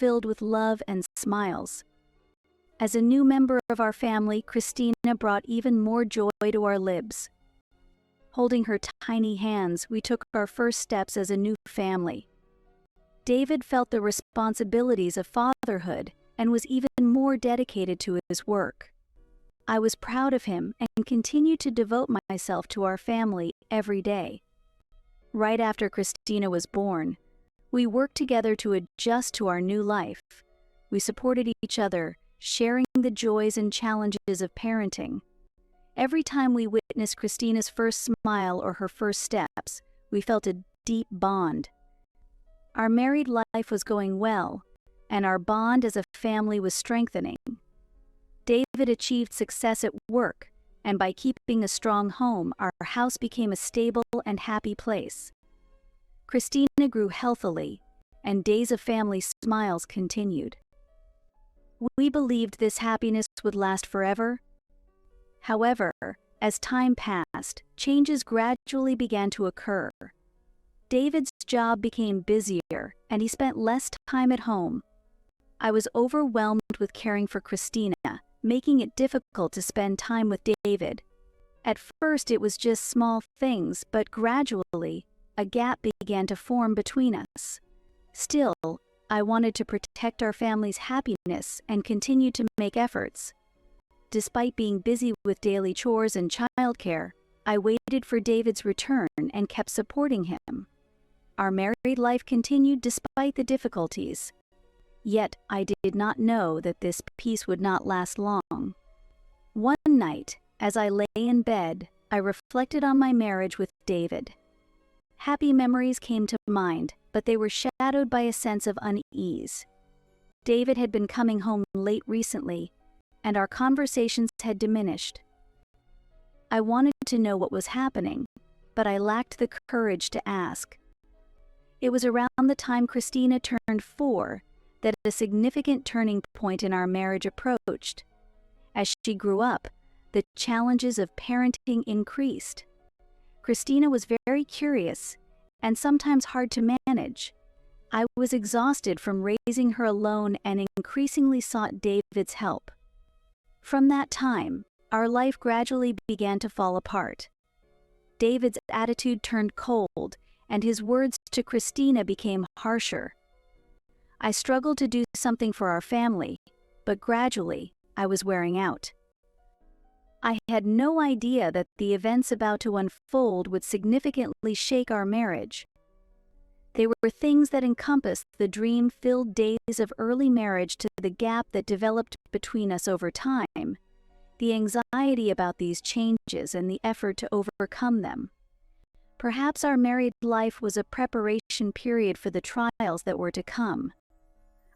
filled with love and smiles. As a new member of our family, Christina brought even more joy to our lives. Holding her tiny hands, we took our first steps as a new family. David felt the responsibilities of fatherhood and was even more dedicated to his work. I was proud of him and continued to devote myself to our family every day. Right after Christina was born, we worked together to adjust to our new life. We supported each other, sharing the joys and challenges of parenting. Every time we witnessed Christina's first smile or her first steps, we felt a deep bond. Our married life was going well, and our bond as a family was strengthening. David achieved success at work, and by keeping a strong home, our house became a stable and happy place. Christina grew healthily, and days of family smiles continued. We believed this happiness would last forever. However, as time passed, changes gradually began to occur. David's job became busier, and he spent less time at home. I was overwhelmed with caring for Christina, making it difficult to spend time with David. At first it was just small things, but gradually, a gap began to form between us. Still, I wanted to protect our family's happiness and continued to make efforts. Despite being busy with daily chores and childcare, I waited for David's return and kept supporting him. Our married life continued despite the difficulties. Yet I did not know that this peace would not last long. One night, as I lay in bed, I reflected on my marriage with David. Happy memories came to mind, but they were shadowed by a sense of unease. David had been coming home late recently, and our conversations had diminished. I wanted to know what was happening, but I lacked the courage to ask. It was around the time Christina turned 4 that a significant turning point in our marriage approached. As she grew up, the challenges of parenting increased. Christina was very curious and sometimes hard to manage. I was exhausted from raising her alone and increasingly sought David's help. From that time, our life gradually began to fall apart. David's attitude turned cold, and his words to Christina became harsher. I struggled to do something for our family, but gradually, I was wearing out. I had no idea that the events about to unfold would significantly shake our marriage. They were things that encompassed the dream-filled days of early marriage to the gap that developed between us over time, the anxiety about these changes and the effort to overcome them. Perhaps our married life was a preparation period for the trials that were to come.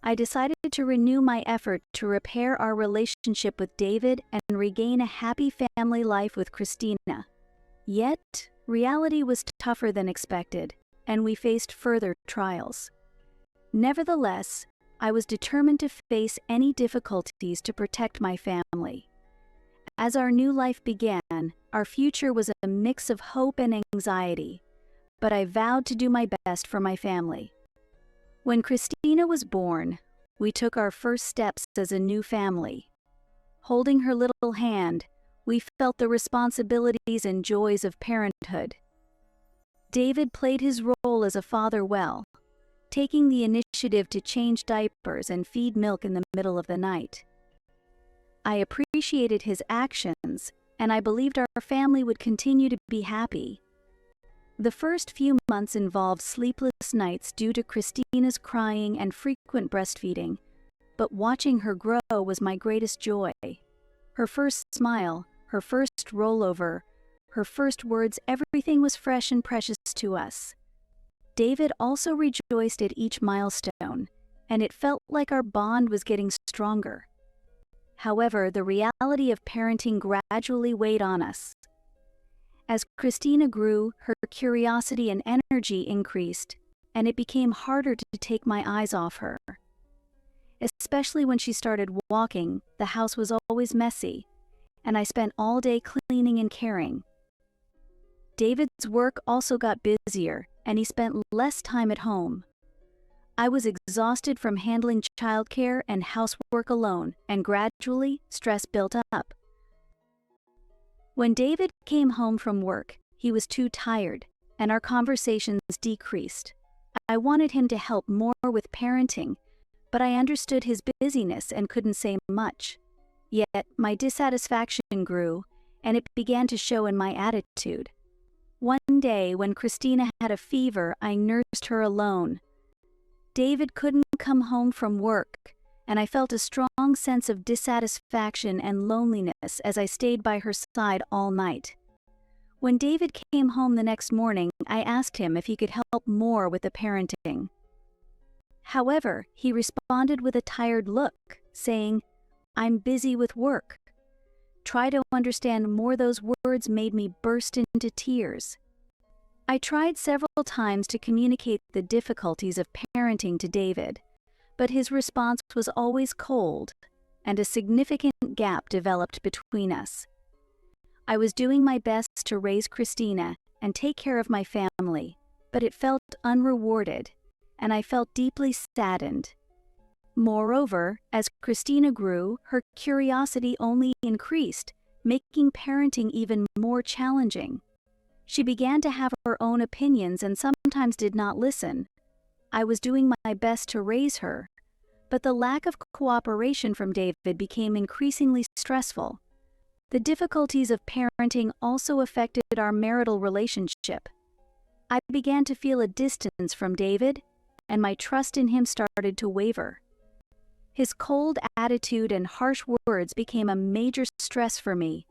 I decided to renew my effort to repair our relationship with David and regain a happy family life with Christina. Yet, reality was tougher than expected, and we faced further trials. Nevertheless, I was determined to face any difficulties to protect my family. As our new life began, our future was a mix of hope and anxiety, but I vowed to do my best for my family. When Christina was born, we took our first steps as a new family. Holding her little hand, we felt the responsibilities and joys of parenthood. David played his role as a father well, taking the initiative to change diapers and feed milk in the middle of the night. I appreciated his actions, and I believed our family would continue to be happy. The first few months involved sleepless nights due to Christina's crying and frequent breastfeeding, but watching her grow was my greatest joy. Her first smile, her first rollover, her first words, everything was fresh and precious to us. David also rejoiced at each milestone, and it felt like our bond was getting stronger. However, the reality of parenting gradually weighed on us. As Christina grew, her curiosity and energy increased, and it became harder to take my eyes off her. Especially when she started walking, the house was always messy, and I spent all day cleaning and caring. David's work also got busier, and he spent less time at home. I was exhausted from handling childcare and housework alone, and gradually, stress built up. When David came home from work, he was too tired, and our conversations decreased. I wanted him to help more with parenting, but I understood his busyness and couldn't say much. Yet, my dissatisfaction grew, and it began to show in my attitude. One day, when Christina had a fever, I nursed her alone. David couldn't come home from work, and I felt a strong sense of dissatisfaction and loneliness as I stayed by her side all night. When David came home the next morning, I asked him if he could help more with the parenting. However, he responded with a tired look, saying, "I'm busy with work." Try to understand more. Those words made me burst into tears. I tried several times to communicate the difficulties of parenting to David, but his response was always cold, and a significant gap developed between us. I was doing my best to raise Christina and take care of my family, but it felt unrewarded, and I felt deeply saddened. Moreover, as Christina grew, her curiosity only increased, making parenting even more challenging. She began to have her own opinions and sometimes did not listen. I was doing my best to raise her, but the lack of cooperation from David became increasingly stressful. The difficulties of parenting also affected our marital relationship. I began to feel a distance from David, and my trust in him started to waver. His cold attitude and harsh words became a major stress for me,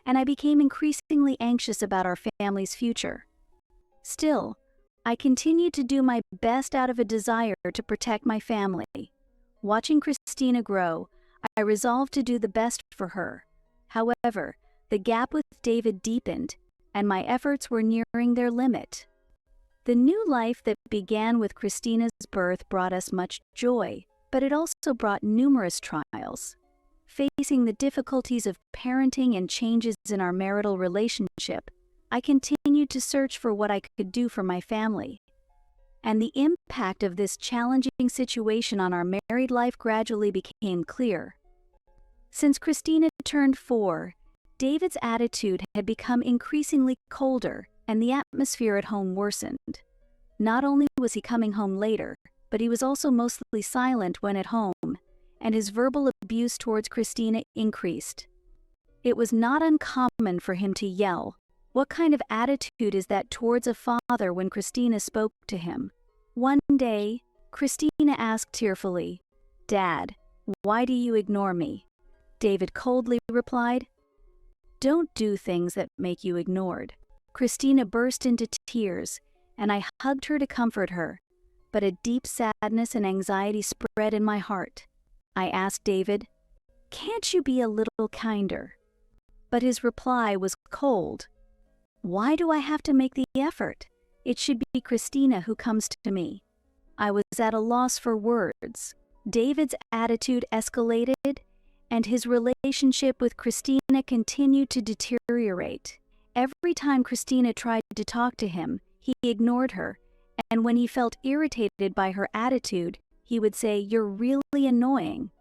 and I became increasingly anxious about our family's future. Still, I continued to do my best out of a desire to protect my family. Watching Christina grow, I resolved to do the best for her. However, the gap with David deepened, and my efforts were nearing their limit. The new life that began with Christina's birth brought us much joy, but it also brought numerous trials. Facing the difficulties of parenting and changes in our marital relationship, I continued to search for what I could do for my family. And the impact of this challenging situation on our married life gradually became clear. Since Christina turned 4, David's attitude had become increasingly colder, and the atmosphere at home worsened. Not only was he coming home later, but he was also mostly silent when at home, and his verbal abuse towards Christina increased. It was not uncommon for him to yell. What kind of attitude is that towards a father when Christina spoke to him? One day, Christina asked tearfully, "Dad, why do you ignore me?" David coldly replied, "Don't do things that make you ignored." Christina burst into tears, and I hugged her to comfort her, but a deep sadness and anxiety spread in my heart. I asked David, "Can't you be a little kinder?" But his reply was cold. "Why do I have to make the effort? It should be Christina who comes to me." I was at a loss for words. David's attitude escalated, and his relationship with Christina continued to deteriorate. Every time Christina tried to talk to him, he ignored her, and when he felt irritated by her attitude, he would say, "You're really annoying."